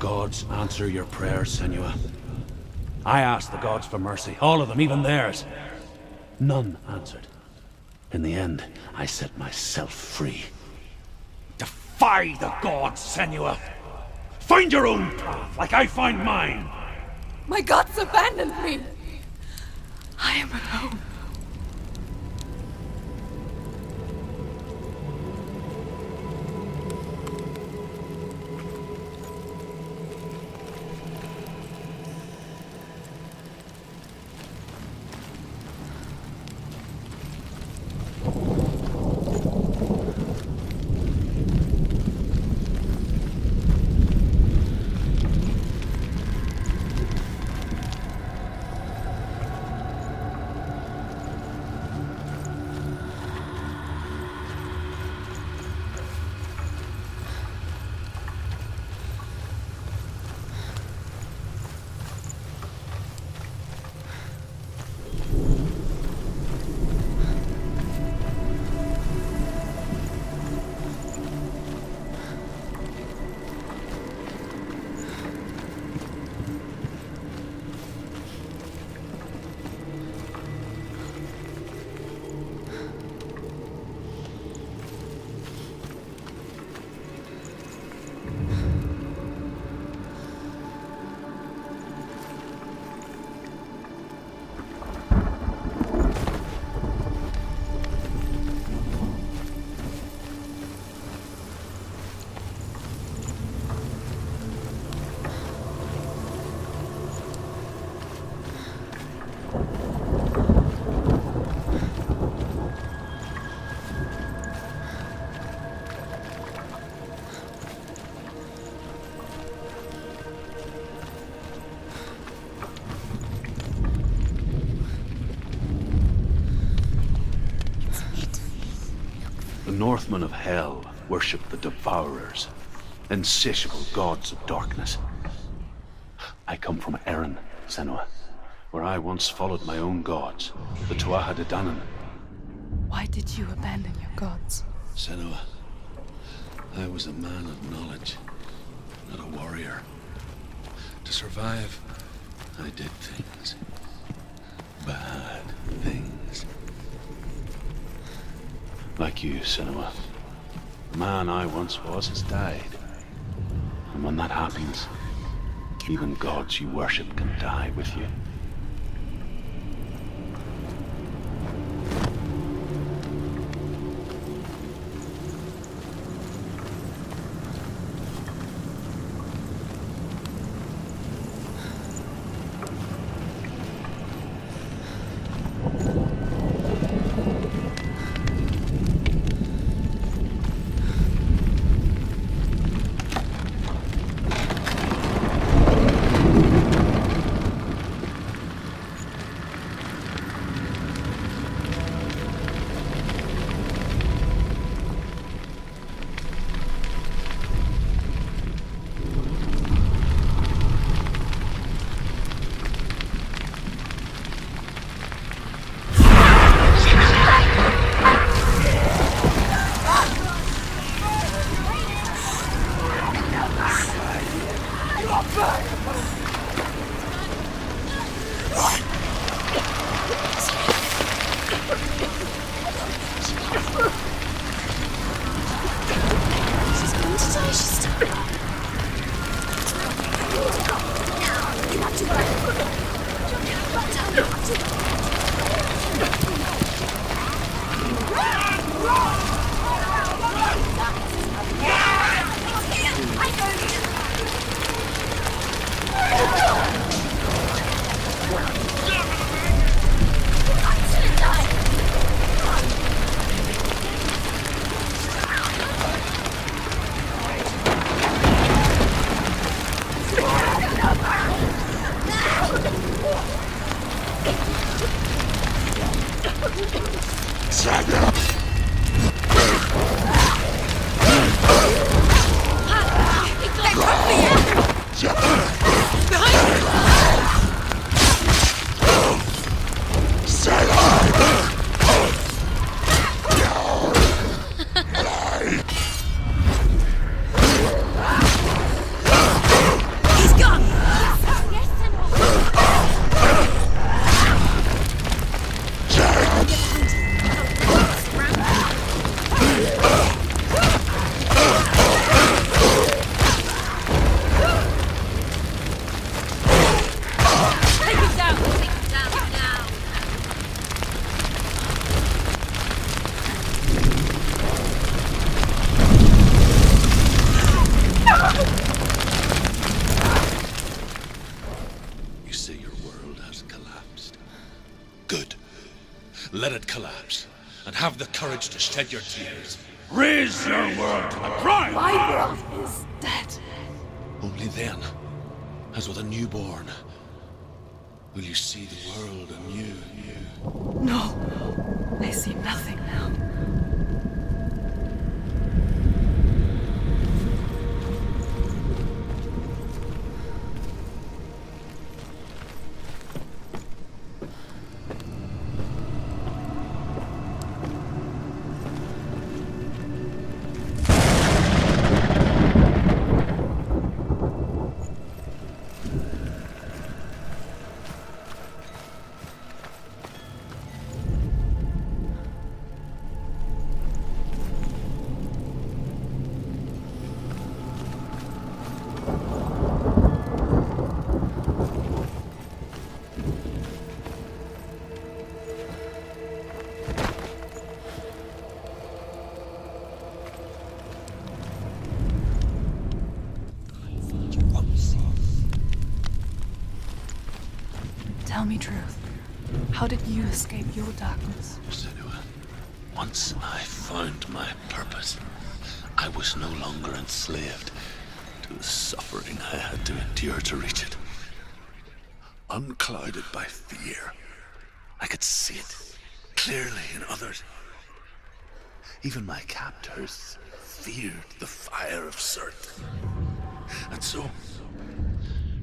gods answer your prayers, Senua? I asked the gods for mercy, all of them, even theirs. None answered. In the end, I set myself free. Defy the gods, Senua! Find your own path, like I find mine! My gods abandoned me! I am alone. The Northmen of Hell worship the Devourers, insatiable gods of darkness. I come from Erin, Senua, where I once followed my own gods, the Tuatha De Danann. Why did you abandon your gods? Senua, I was a man of knowledge, not a warrior. To survive, I did things. Bad things. Like you, Senua. The man I once was has died. And when that happens, even gods you worship can die with you. collapse, and have the courage to shed your tears. Raise your world to the crime! My world is dead. Only then, as with a newborn, will you see the world anew. No, I see nothing now. Tell me truth. How did you escape your darkness? Senua, once I found my purpose, I was no longer enslaved to the suffering I had to endure to reach it. Unclouded by fear, I could see it clearly in others. Even my captors feared the fire of Surtr. And so,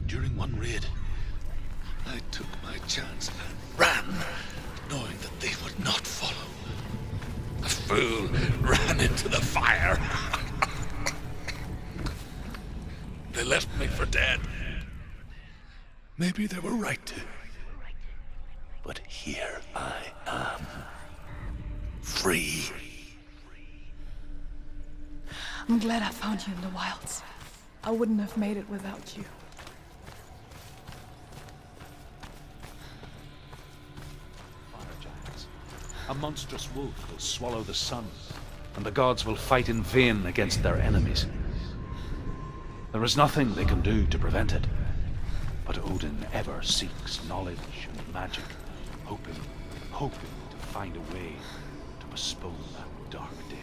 during one raid, I took my chance and ran, knowing that they would not follow. A fool ran into the fire. They left me for dead. Maybe they were right to. But here I am. Free. I'm glad I found you in the wilds. I wouldn't have made it without you. A monstrous wolf will swallow the sun, and the gods will fight in vain against their enemies. There is nothing they can do to prevent it, but Odin ever seeks knowledge and magic, hoping to find a way to postpone that dark day.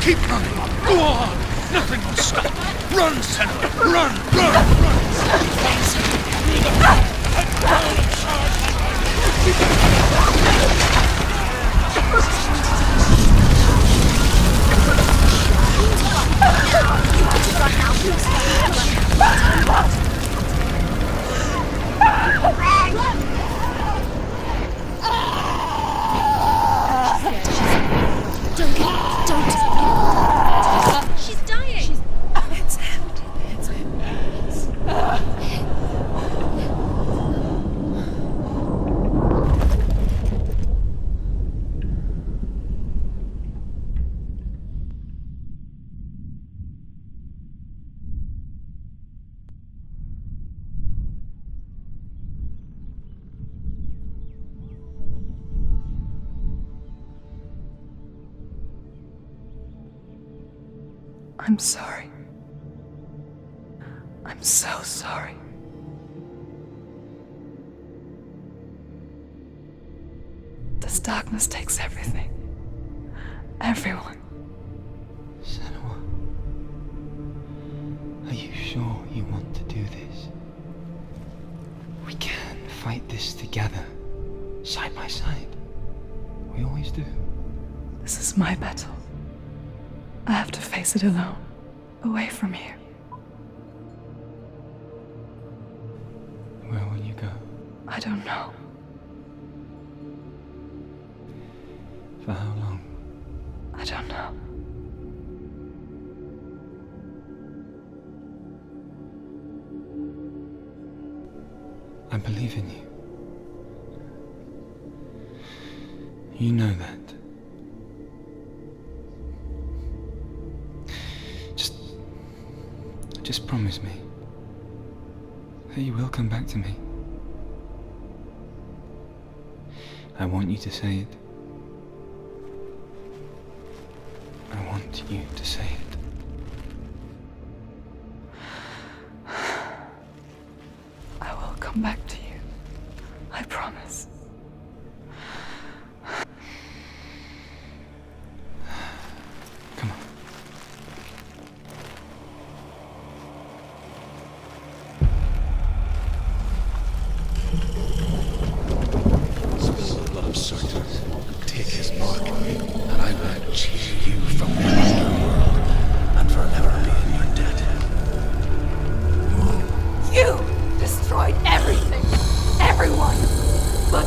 Keep running. Go on. Nothing will stop. Run, Senua. Run, run, run. Run, Senua. Through the fire. And down and charge. Don't. She's dying. It's empty. I'm sorry. I'm so sorry. This darkness takes everything. Everyone. Senua, are you sure you want to do this? We can fight this together, side by side. We always do. This is my battle. I have to face it alone, away from here. Where will you go? I don't know. For how long? I don't know. I believe in you. You know that. Just promise me that you will come back to me. I want you to say it. I want you to say it. I will come back to you. I promise. Come on. Spill the blood of Surtr and take his mark, and I will cheer you from the underworld and forever be in your debt. You destroyed everything, everyone, but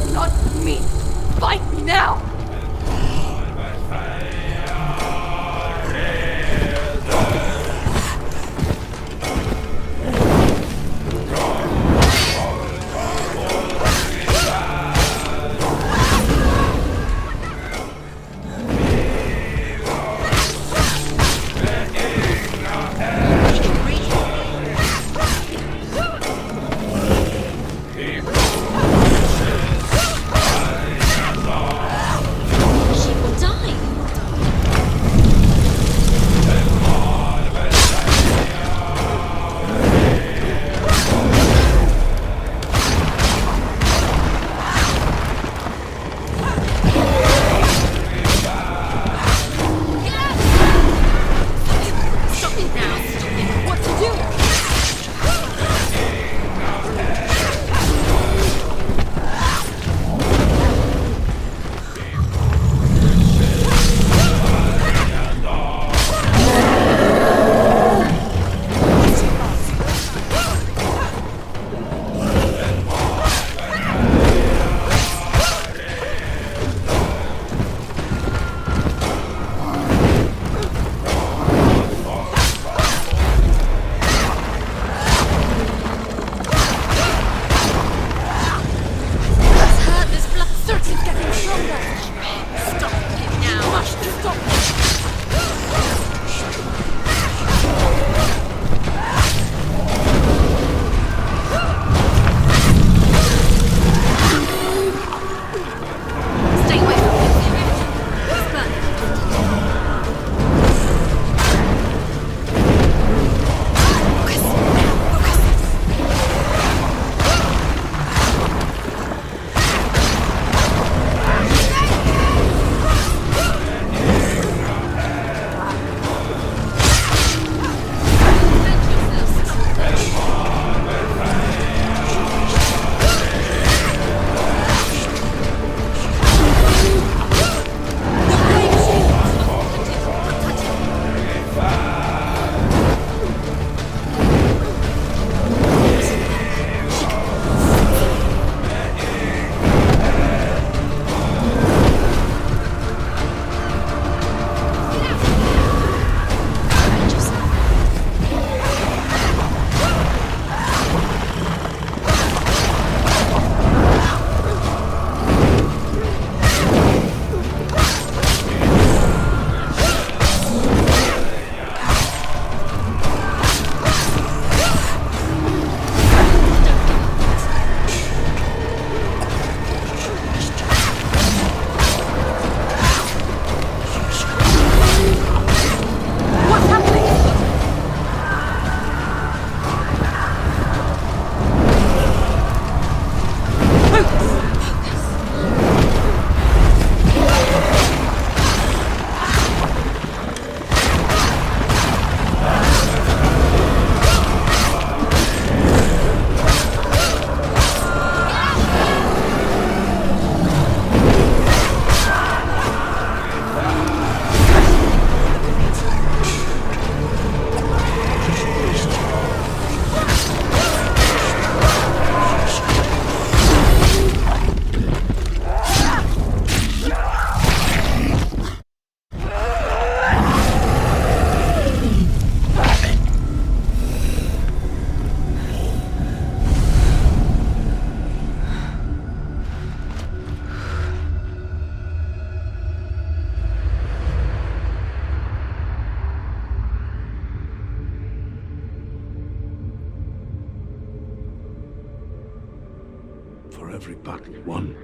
For every battle won,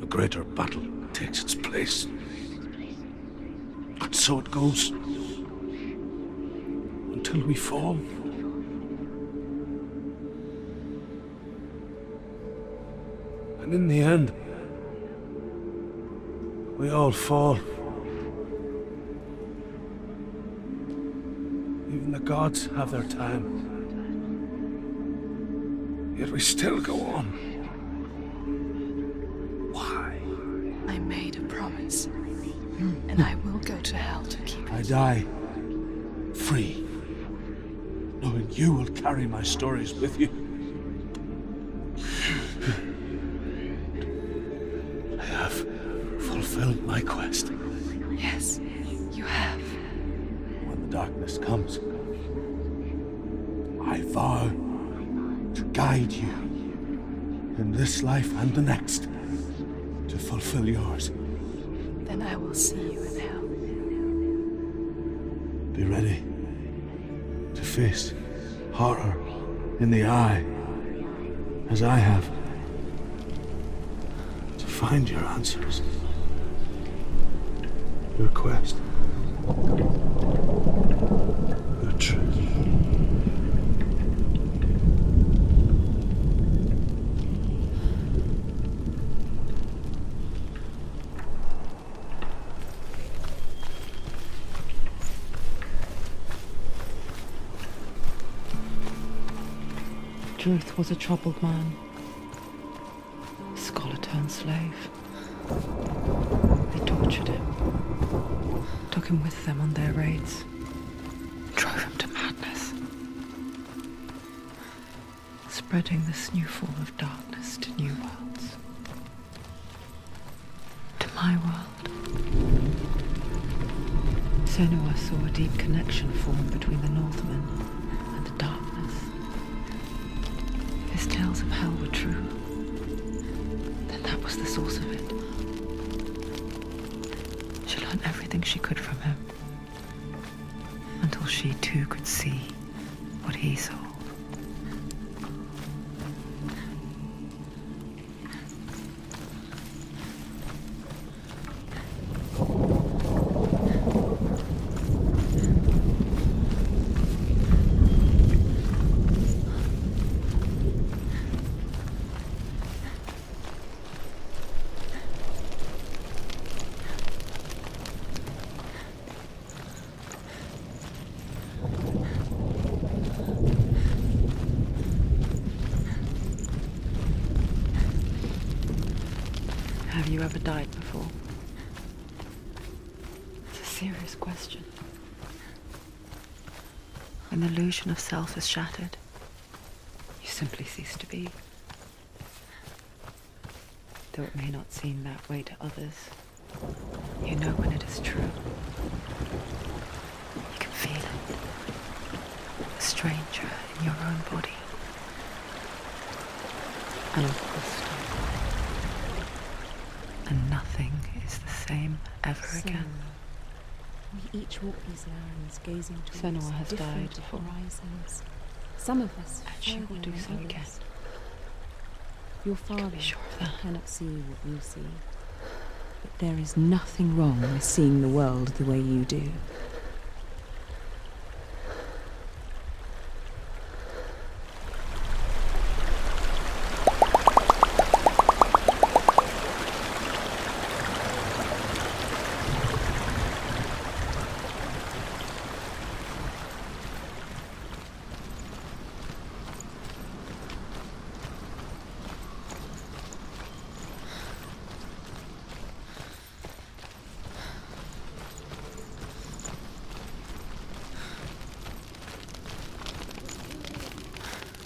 a greater battle takes its place. And so it goes. Until we fall. And in the end, we all fall. Even the gods have their time. Yet we still go on. Why? I made a promise, and I will go to hell to keep it. I die free, knowing you will carry my stories with you. I have fulfilled my quest. Yes, you have. When the darkness comes, I vow to guide you in this life and the next to fulfill yours. Then I will see you in hell. Be ready to face horror in the eye, as I have, to find your answers, your quest, your truth. Druth was a troubled man, a scholar turned slave. They tortured him, took him with them on their raids, drove him to madness, spreading this new form of darkness to new worlds. To my world. Senua saw a deep connection form between the Northmen and the darkness. His tales of hell were true. Then that was the source of it. She learned everything she could from him, until she too could see what he saw. Have you ever died before? It's a serious question. When the illusion of self is shattered, you simply cease to be. Though it may not seem that way to others, you know when it is true. You can feel it. A stranger in your own body. An imposter. And nothing is the same ever again. We each walk these lands, gazing towards Senua has different died before. horizons. Some of us And she will do so further again. lost. Your father sure of that. cannot see what you see. But there is nothing wrong with seeing the world the way you do.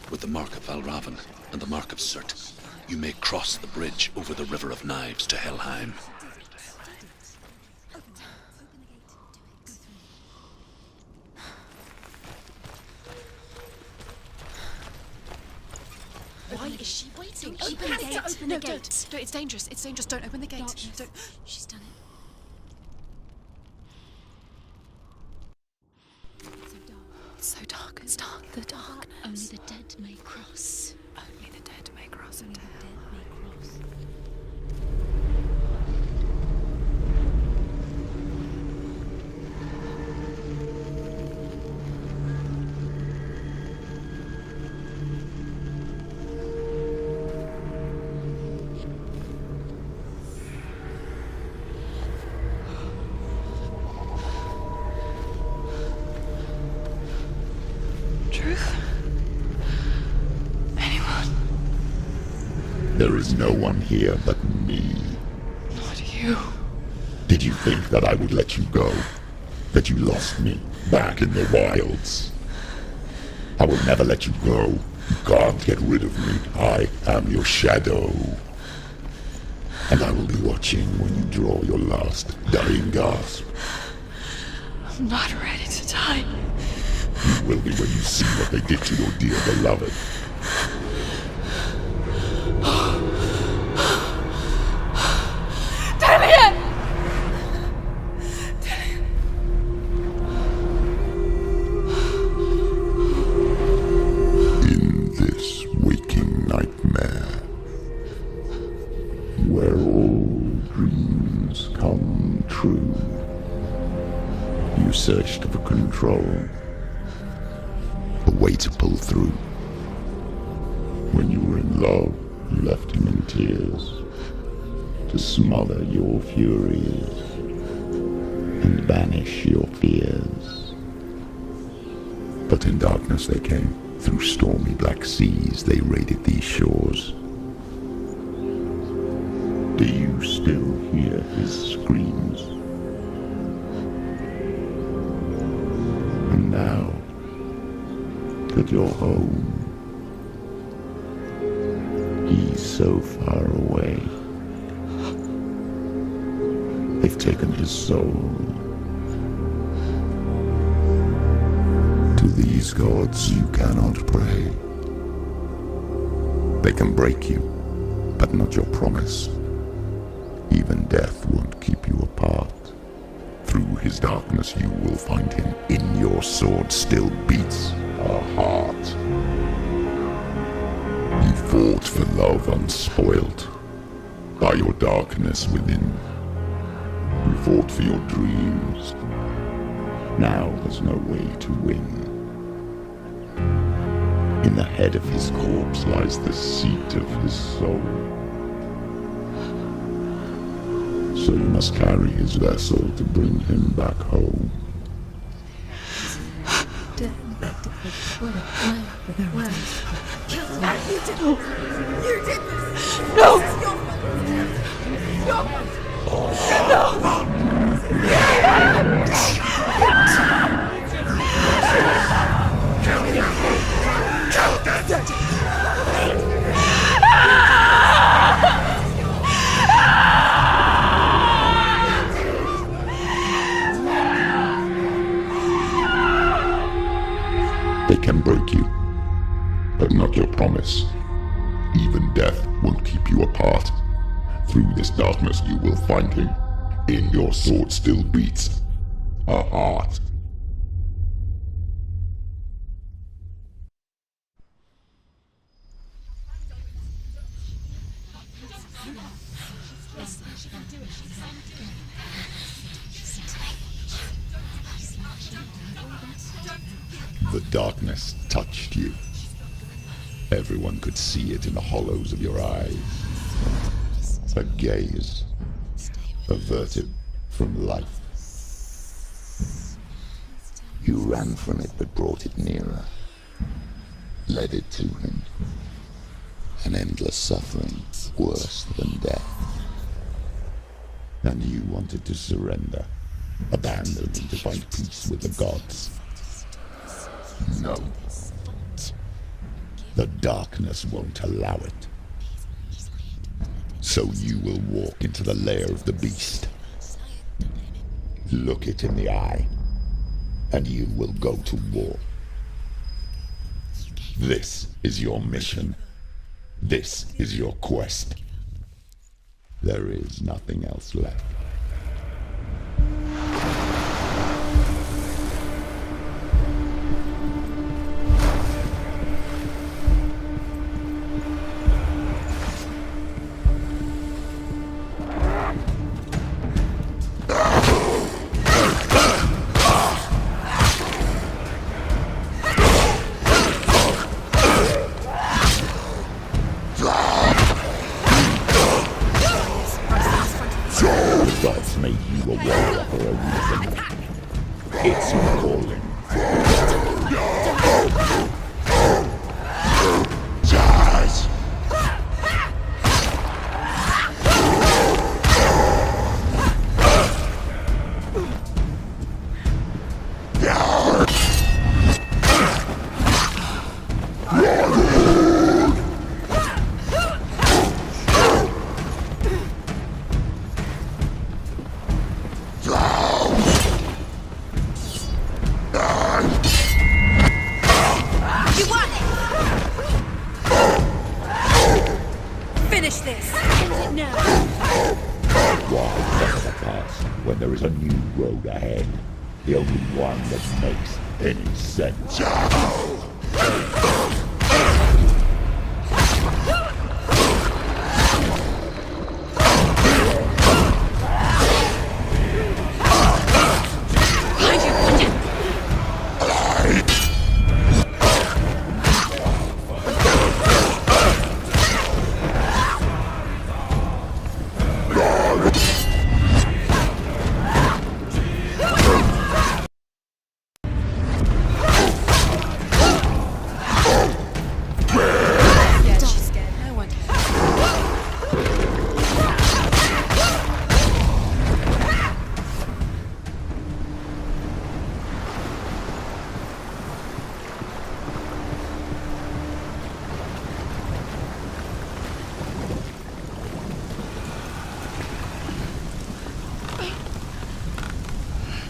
With the mark of Valravan and the mark of Surtr, you may cross the bridge over the River of Knives to Helheim. Why is she waiting? Open the gate. No, don't. It's dangerous. It's dangerous. Don't open the gate. Darkness. Don't. She's done it. So dark. It's so dark. It's dark. The darkness. Only the dead may cross. Only the dead may cross it. There is no one here but me. Not you. Did you think that I would let you go? That you lost me back in the wilds? I will never let you go. You can't get rid of me. I am your shadow. And I will be watching when you draw your last dying gasp. I'm not ready to die. You will be when you see what they did to your dear beloved. In this waking nightmare, where all dreams come true, you searched for control, a way to pull through. When you were in love, you left him in tears, to smother your furies and banish your fears. But in darkness they came, through stormy black seas they raided these shores. Do you still hear his screams? And now that you're home, he's so far away. They've taken his soul. To these gods you cannot pray. They can break you, but not your promise. Even death won't keep you apart. Through his darkness you will find him. In your sword still beats a heart. You fought for love unspoilt by your darkness within. You fought for your dreams. Now there's no way to win. In the head of his corpse lies the seat of his soul. So you must carry his vessel to bring him back home. They can break you, but not your promise. Even death won't keep you apart. Through this darkness you will find him. In your sword still beats a heart. The darkness touched you. Everyone could see it in the hollows of your eyes. A gaze averted from life. You ran from it but brought it nearer. Led it to him. An endless suffering, worse than death. And you wanted to surrender, abandon and to find peace with the gods. No. The darkness won't allow it. So you will walk into the lair of the beast. Look it in the eye, and you will go to war. This is your mission. This is your quest. There is nothing else left. Gods made you a warrior for a reason. It's your calling. Jazz! finish this! End it now! Why remember the past when there is a new road ahead? The only one that makes any sense.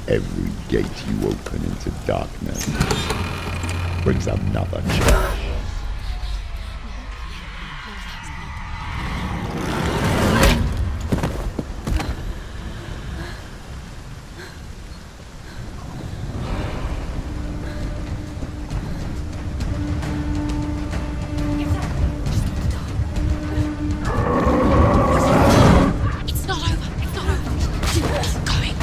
Every gate you open into darkness brings another challenge. It's not over. It's not over. Keep going.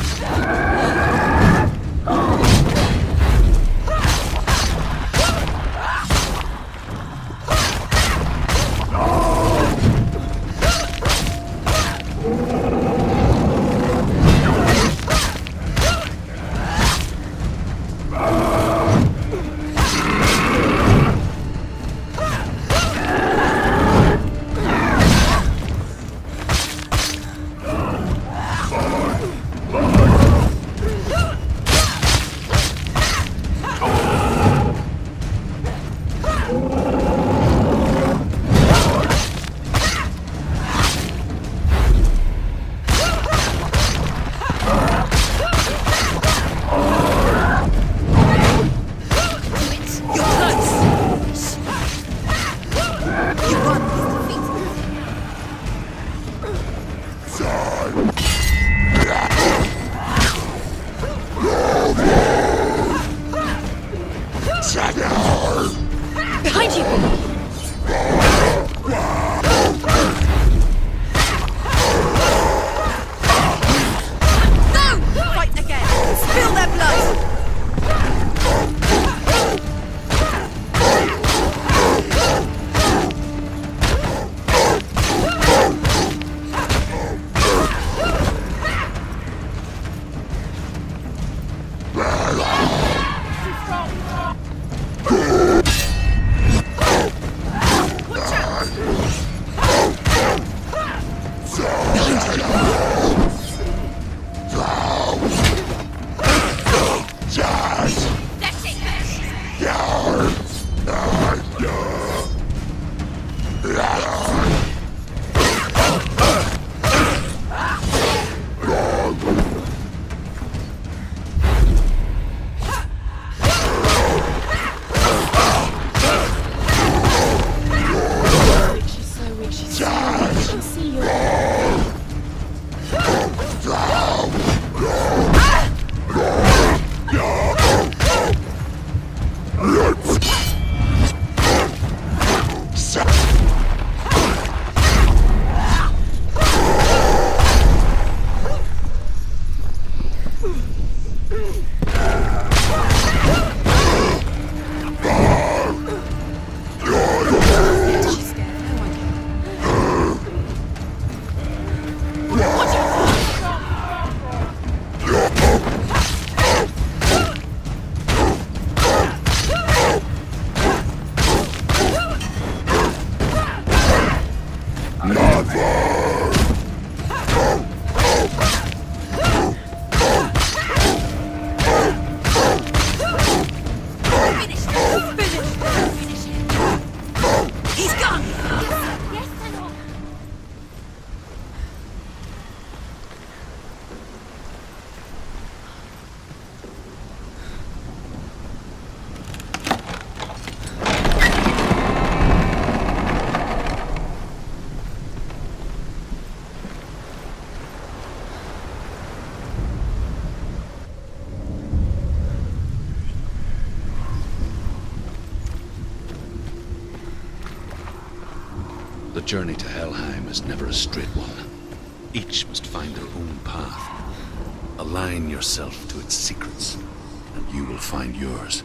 The journey to Helheim is never a straight one. Each must find their own path. Align yourself to its secrets, and you will find yours.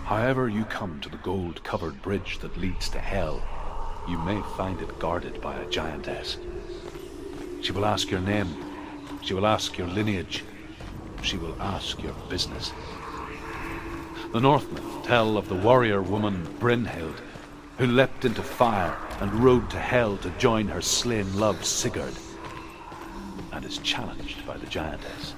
However you come to the gold-covered bridge that leads to Hell, you may find it guarded by a giantess. She will ask your name, she will ask your lineage, she will ask your business. The Northmen tell of the warrior woman Brynhild, who leapt into fire and rode to Hell to join her slain love Sigurd, and is challenged by the giantess.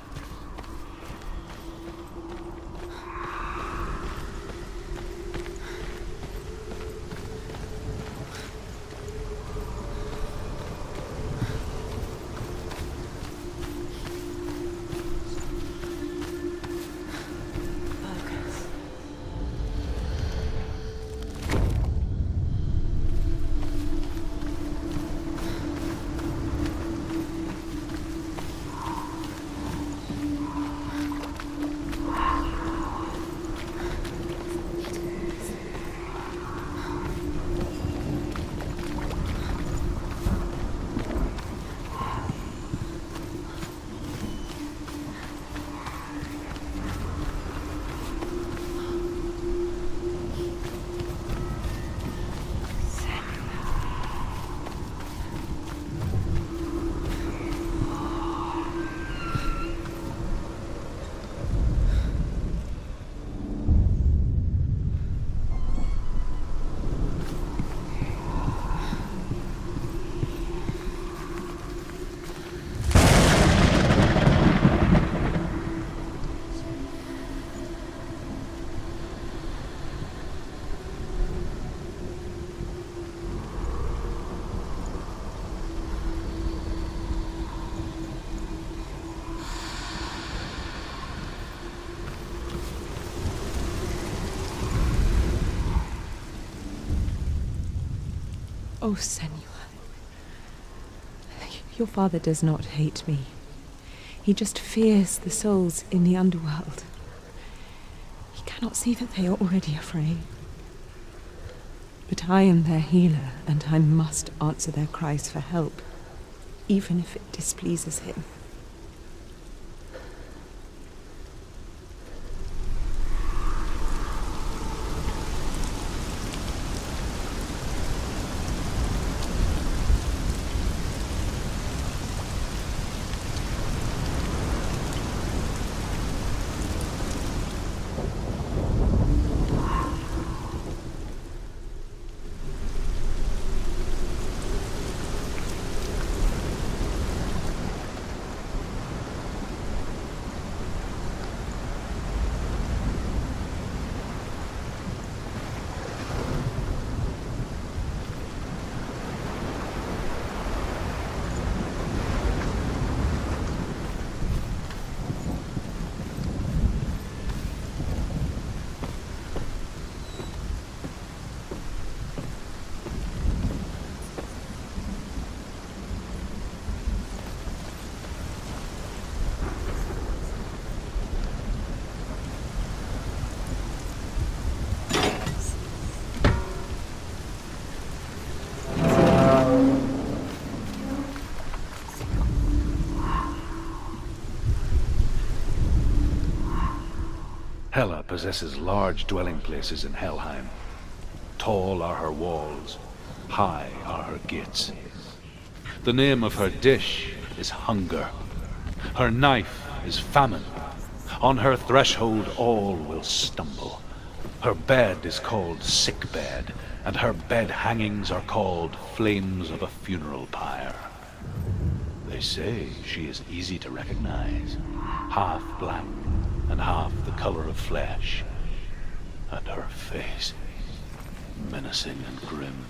Oh, Senua. Your father does not hate me. He just fears the souls in the underworld. He cannot see that they are already afraid. But I am their healer, and I must answer their cries for help, even if it displeases him. Hela possesses large dwelling places in Helheim. Tall are her walls, high are her gates. The name of her dish is hunger. Her knife is famine. On her threshold all will stumble. Her bed is called sick bed, and her bed hangings are called flames of a funeral pyre. They say she is easy to recognize, half black and half the color of flesh, and her face menacing and grim.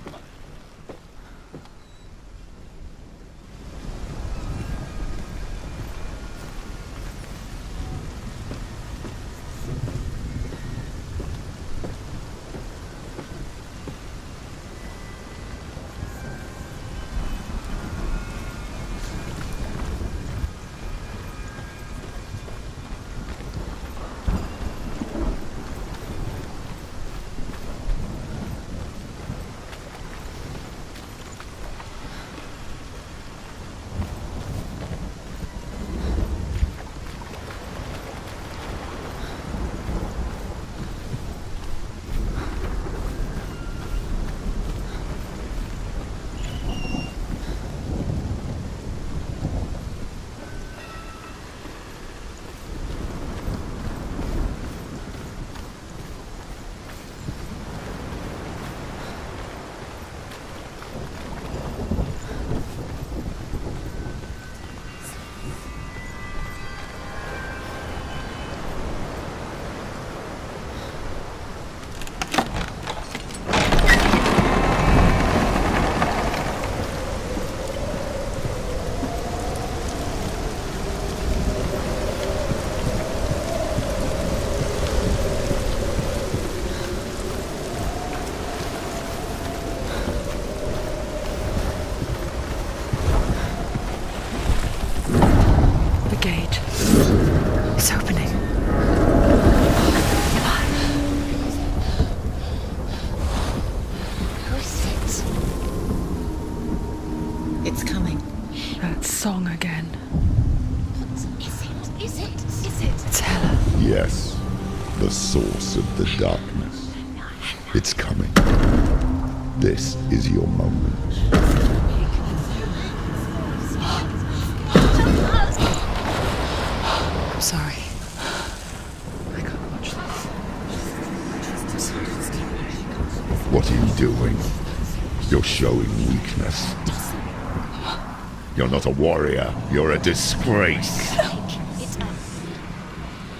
Song again. Is it? It's Hela. Yes, the source of the darkness. It's coming. This is your moment. I'm sorry. I can't watch this. What are you doing? You're showing weakness. You're not a warrior. You're a disgrace.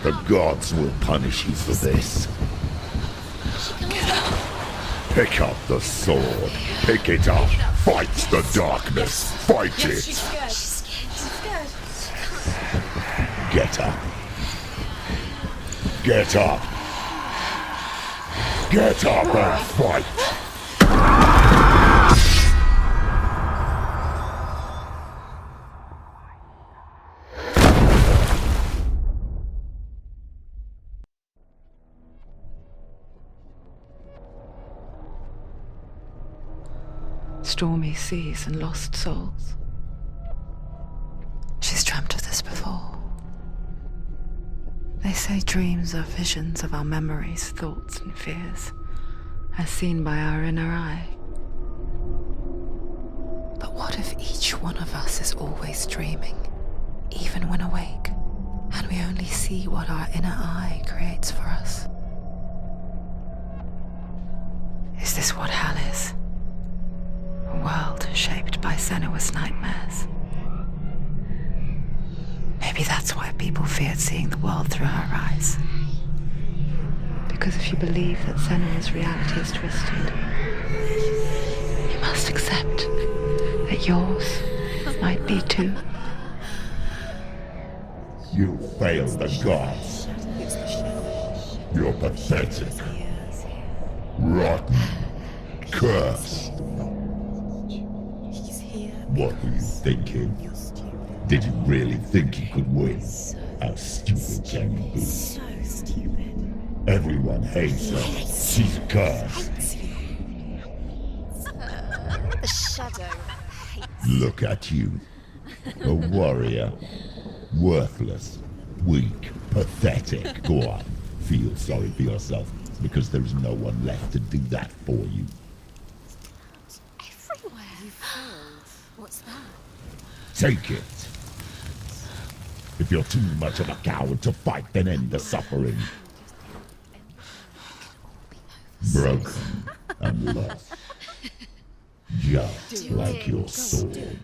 The gods will punish you for this. Pick up the sword. Pick it up. Fight the darkness. Fight it. She's scared. Get up. Get up. Get up and fight. Stormy seas and lost souls. She's dreamt of this before. They say dreams are visions of our memories, thoughts and fears, as seen by our inner eye. But what if each one of us is always dreaming, even when awake, and we only see what our inner eye creates for us? Is this what hell is? A world shaped by Senua's nightmares. Maybe that's why people feared seeing the world through her eyes. Because if you believe that Senua's reality is twisted, you must accept that yours might be too. You failed the gods. You're pathetic. Rotten. Cursed. What were you thinking? Did you really think you could win? How stupid can you be? So stupid. Everyone hates her. She's cursed. The shadow hates. Look at you. A warrior. Worthless. Weak. Pathetic. Go on. Feel sorry for yourself, because there is no one left to do that for you. Everywhere. You failed. What's that? Take it. If you're too much of a coward to fight, then end the suffering. Broken and lost. Just like your sword.